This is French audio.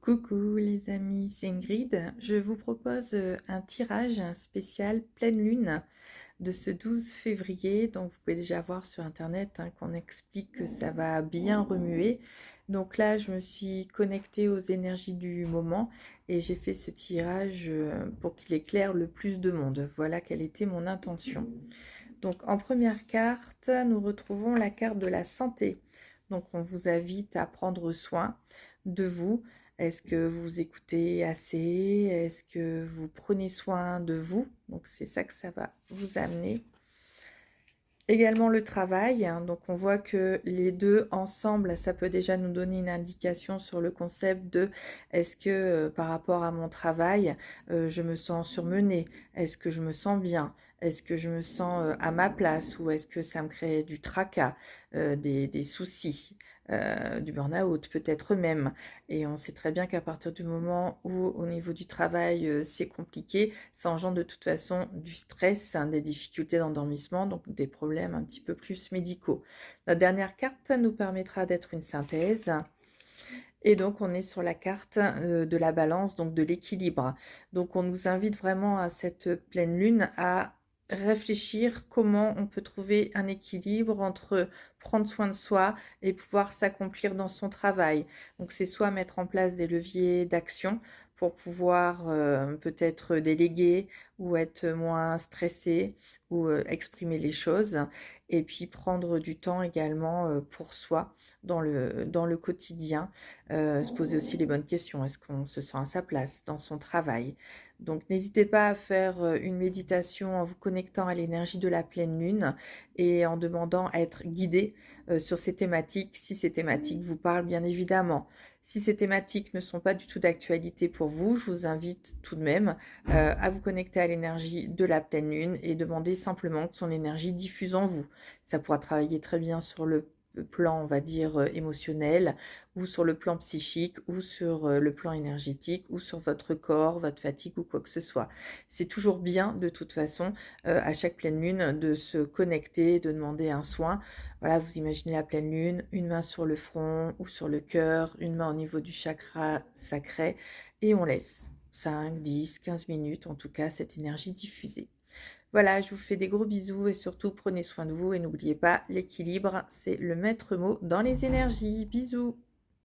Coucou les amis, c'est Ingrid. Je vous propose un tirage spécial pleine lune de ce 12 février. Donc vous pouvez déjà voir sur internet qu'on explique que ça va bien remuer. Donc là, je me suis connectée aux énergies du moment et j'ai fait ce tirage pour qu'il éclaire le plus de monde. Voilà quelle était mon intention. Donc en première carte, nous retrouvons la carte de la santé. Donc on vous invite à prendre soin de vous. Est-ce que vous écoutez assez? Est-ce que vous prenez soin de vous? Donc c'est ça que ça va vous amener. Également le travail, donc on voit que les deux ensemble, ça peut déjà nous donner une indication sur le concept de est-ce que par rapport à mon travail, je me sens surmenée? Est-ce que je me sens bien? Est-ce que je me sens à ma place ou est-ce que ça me crée du tracas, des soucis, du burn-out peut-être même? Et on sait très bien qu'à partir du moment où au niveau du travail, c'est compliqué, ça engendre de toute façon du stress, des difficultés d'endormissement, donc des problèmes un petit peu plus médicaux. La dernière carte nous permettra d'être une synthèse. Et donc, on est sur la carte de la balance, donc de l'équilibre. Donc, on nous invite vraiment à cette pleine lune à réfléchir comment on peut trouver un équilibre entre prendre soin de soi et pouvoir s'accomplir dans son travail. Donc, c'est soit mettre en place des leviers d'action pour pouvoir peut-être déléguer ou être moins stressé ou exprimer les choses. Et puis, prendre du temps également pour soi dans le quotidien. Se poser aussi les bonnes questions. Est-ce qu'on se sent à sa place dans son travail? Donc n'hésitez pas à faire une méditation en vous connectant à l'énergie de la pleine lune et en demandant à être guidé sur ces thématiques, si ces thématiques vous parlent bien évidemment. Si ces thématiques ne sont pas du tout d'actualité pour vous, je vous invite tout de même à vous connecter à l'énergie de la pleine lune et demander simplement que son énergie diffuse en vous. Ça pourra travailler très bien sur le plan, on va dire, émotionnel, ou sur le plan psychique, ou sur le plan énergétique, ou sur votre corps, votre fatigue, ou quoi que ce soit. C'est toujours bien, de toute façon, à chaque pleine lune, de se connecter, de demander un soin. Voilà, vous imaginez la pleine lune, une main sur le front ou sur le cœur, une main au niveau du chakra sacré, et on laisse 5, 10, 15 minutes, en tout cas, cette énergie diffusée. Voilà, je vous fais des gros bisous et surtout prenez soin de vous et n'oubliez pas, l'équilibre, c'est le maître mot dans les énergies. Bisous!